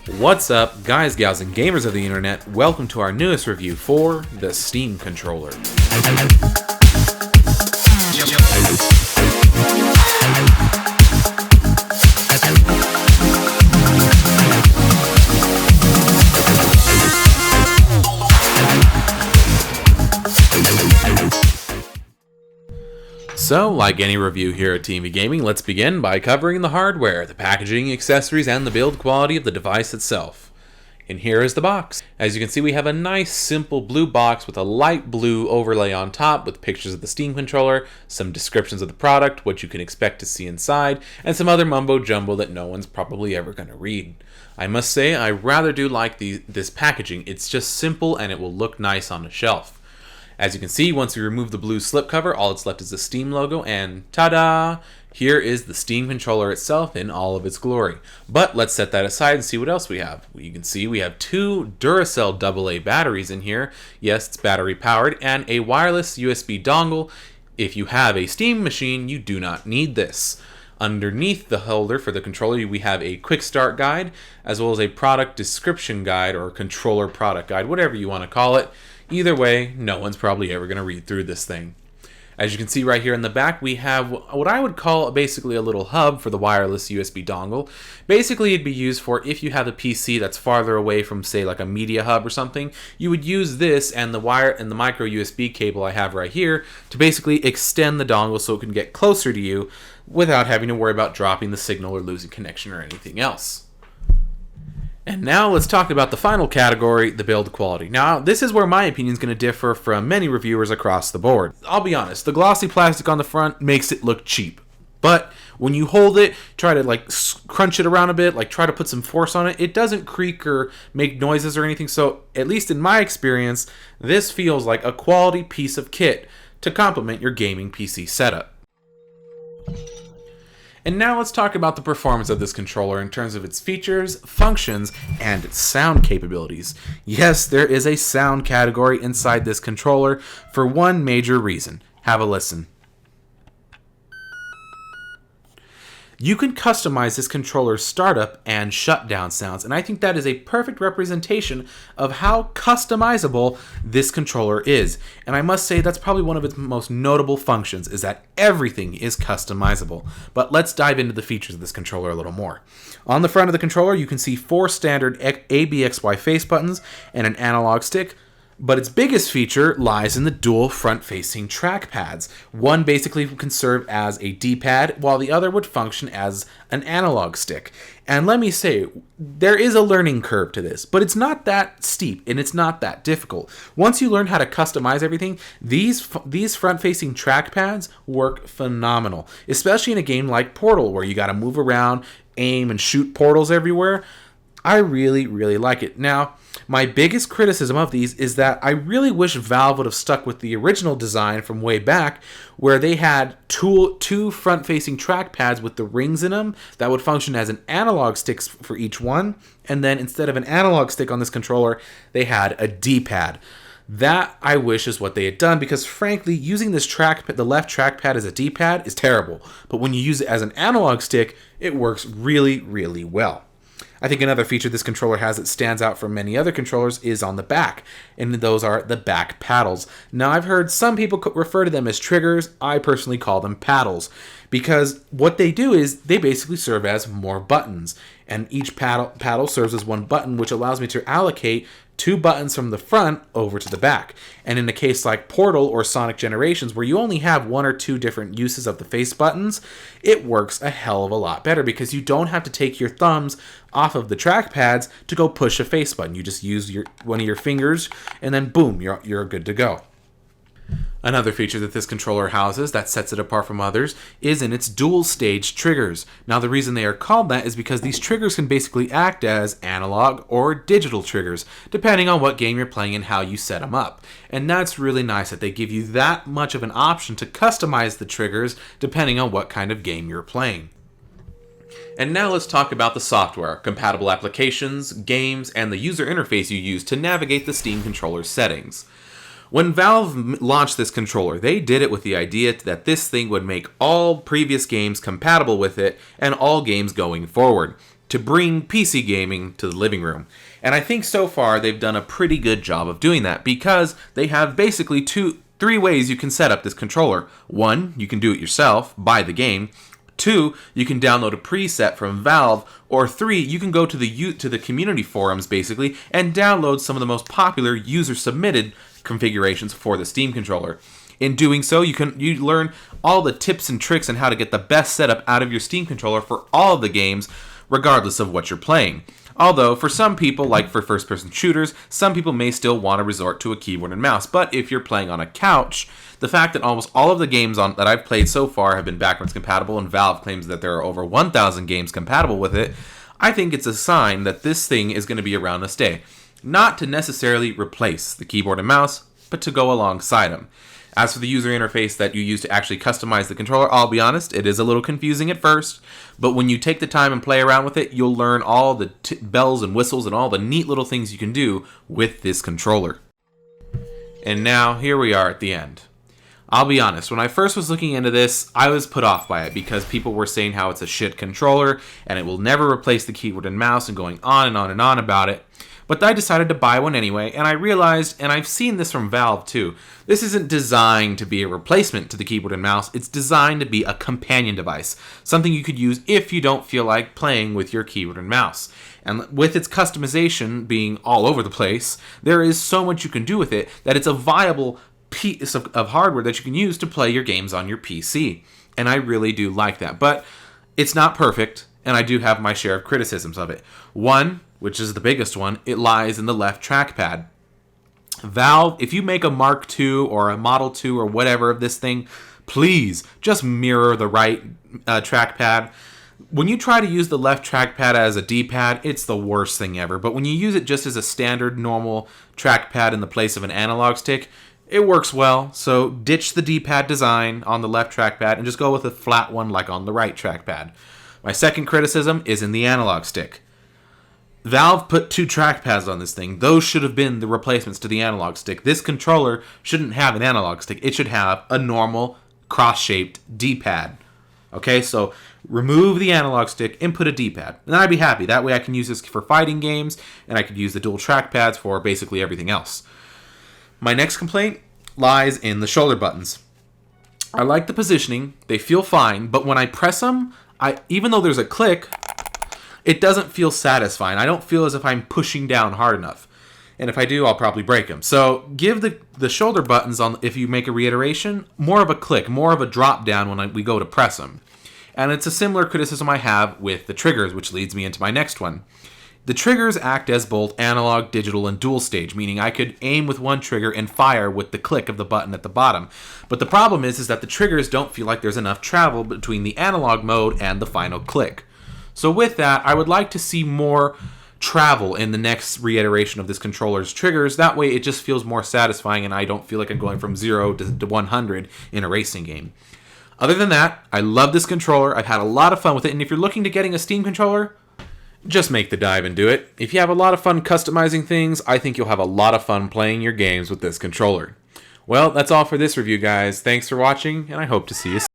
What's up, guys, gals, and gamers of the internet? Welcome to our newest review for the Steam controller. So, like any review here at TV Gaming, let's begin by covering the hardware, the packaging, accessories, and the build quality of the device itself. And here is the box. As you can see, we have a nice simple blue box with a light blue overlay on top with pictures of the Steam controller, some descriptions of the product, what you can expect to see inside, and some other mumbo jumbo that no one's probably ever going to read. I must say, I rather do like this packaging. It's just simple and it will look nice on a shelf. As you can see, once we remove the blue slipcover, all that's left is the Steam logo, and ta-da! Here is the Steam controller itself in all of its glory. But let's set that aside and see what else we have. You can see we have two Duracell AA batteries in here. Yes, it's battery powered, and a wireless USB dongle. If you have a Steam machine, you do not need this. Underneath the holder for the controller, we have a quick start guide, as well as a product description guide or controller product guide, whatever you want to call it. Either way, no one's probably ever going to read through this thing. As you can see right here in the back, we have what I would call basically a little hub for the wireless USB dongle. Basically, it'd be used for if you have a PC that's farther away from, say, like a media hub or something, you would use this and the wire and the micro USB cable I have right here to basically extend the dongle so it can get closer to you without having to worry about dropping the signal or losing connection or anything else. And now let's talk about the final category, the build quality. Now, this is where my opinion is going to differ from many reviewers across the board. I'll be honest, the glossy plastic on the front makes it look cheap. But when you hold it, try to crunch it around a bit, try to put some force on it, it doesn't creak or make noises or anything. So, at least in my experience, this feels like a quality piece of kit to complement your gaming PC setup. And now let's talk about the performance of this controller in terms of its features, functions, and its sound capabilities. Yes, there is a sound category inside this controller for one major reason. Have a listen. You can customize this controller's startup and shutdown sounds, and I think that is a perfect representation of how customizable this controller is. And I must say that's probably one of its most notable functions, is that everything is customizable. But let's dive into the features of this controller a little more. On the front of the controller, you can see 4 standard ABXY face buttons and an analog stick. But its biggest feature lies in the dual front-facing trackpads. One basically can serve as a D-pad, while the other would function as an analog stick. And let me say, there is a learning curve to this, but it's not that steep and it's not that difficult. Once you learn how to customize everything, these front-facing trackpads work phenomenal, especially in a game like Portal, where you got to move around, aim, and shoot portals everywhere. I really, really like it. Now, my biggest criticism of these is that I really wish Valve would have stuck with the original design from way back, where they had two front-facing trackpads with the rings in them that would function as an analog stick for each one, and then instead of an analog stick on this controller, they had a D-pad. That, I wish, is what they had done, because frankly, using this the left trackpad as a D-pad is terrible, but when you use it as an analog stick, it works really, really well. I think another feature this controller has that stands out from many other controllers is on the back, and those are the back paddles. Now, I've heard some people refer to them as triggers. I personally call them paddles, because what they do is they basically serve as more buttons, and each paddle serves as one button, which allows me to allocate 2 buttons from the front over to the back. And in a case like Portal or Sonic Generations, where you only have 1 or 2 different uses of the face buttons, it works a hell of a lot better, because you don't have to take your thumbs off of the trackpads to go push a face button. You just use one of your fingers, and then boom, you're good to go. Another feature that this controller houses that sets it apart from others is in its dual stage triggers. Now, the reason they are called that is because these triggers can basically act as analog or digital triggers, depending on what game you're playing and how you set them up. And that's really nice that they give you that much of an option to customize the triggers depending on what kind of game you're playing. And now let's talk about the software, compatible applications, games, and the user interface you use to navigate the Steam controller's settings. When Valve launched this controller, they did it with the idea that this thing would make all previous games compatible with it and all games going forward. to bring PC gaming to the living room. And I think so far they've done a pretty good job of doing that because they have basically three ways you can set up this controller. One, you can do it yourself, buy the game. Two, you can download a preset from Valve. Or three, you can go to the community forums basically and download some of the most popular user-submitted configurations for the Steam controller. In doing so, you learn all the tips and tricks on how to get the best setup out of your Steam controller for all of the games, regardless of what you're playing. Although, for some people, like for first-person shooters, some people may still want to resort to a keyboard and mouse. But if you're playing on a couch, the fact that almost all of the games that I've played so far have been backwards compatible, and Valve claims that there are over 1,000 games compatible with it, I think it's a sign that this thing is going to be around to stay. Not to necessarily replace the keyboard and mouse, but to go alongside them. As for the user interface that you use to actually customize the controller, I'll be honest, it is a little confusing at first, but when you take the time and play around with it, you'll learn all the bells and whistles and all the neat little things you can do with this controller. And now, here we are at the end. I'll be honest, when I first was looking into this, I was put off by it because people were saying how it's a shit controller and it will never replace the keyboard and mouse and going on and on and on about it. But I decided to buy one anyway, and I realized, and I've seen this from Valve too, this isn't designed to be a replacement to the keyboard and mouse, it's designed to be a companion device, something you could use if you don't feel like playing with your keyboard and mouse. And with its customization being all over the place, there is so much you can do with it that it's a viable piece of hardware that you can use to play your games on your PC. And I really do like that. But it's not perfect, and I do have my share of criticisms of it. One, which is the biggest one, it lies in the left trackpad. Valve, if you make a Mark II or a Model 2 or whatever of this thing, please just mirror the right trackpad. When you try to use the left trackpad as a D-pad, it's the worst thing ever. But when you use it just as a standard, normal trackpad in the place of an analog stick, it works well. So ditch the D-pad design on the left trackpad and just go with a flat one like on the right trackpad. My second criticism is in the analog stick. Valve put two trackpads on this thing. Those should have been the replacements to the analog stick. This controller shouldn't have an analog stick. It should have a normal cross-shaped D-pad. Okay, so remove the analog stick and put a D-pad. And I'd be happy. That way I can use this for fighting games, and I could use the dual trackpads for basically everything else. My next complaint lies in the shoulder buttons. I like the positioning. They feel fine, but when I press them, even though there's a click, it doesn't feel satisfying. I don't feel as if I'm pushing down hard enough. And if I do, I'll probably break them. So give the shoulder buttons, if you make a reiteration, more of a click, more of a drop down when we go to press them. And it's a similar criticism I have with the triggers, which leads me into my next one. The triggers act as both analog, digital, and dual stage, meaning I could aim with one trigger and fire with the click of the button at the bottom. But the problem is that the triggers don't feel like there's enough travel between the analog mode and the final click. So with that, I would like to see more travel in the next reiteration of this controller's triggers. That way it just feels more satisfying and I don't feel like I'm going from 0 to 100 in a racing game. Other than that, I love this controller. I've had a lot of fun with it, and if you're looking to getting a Steam controller, just make the dive and do it. If you have a lot of fun customizing things, I think you'll have a lot of fun playing your games with this controller. Well, that's all for this review, guys. Thanks for watching, and I hope to see you soon.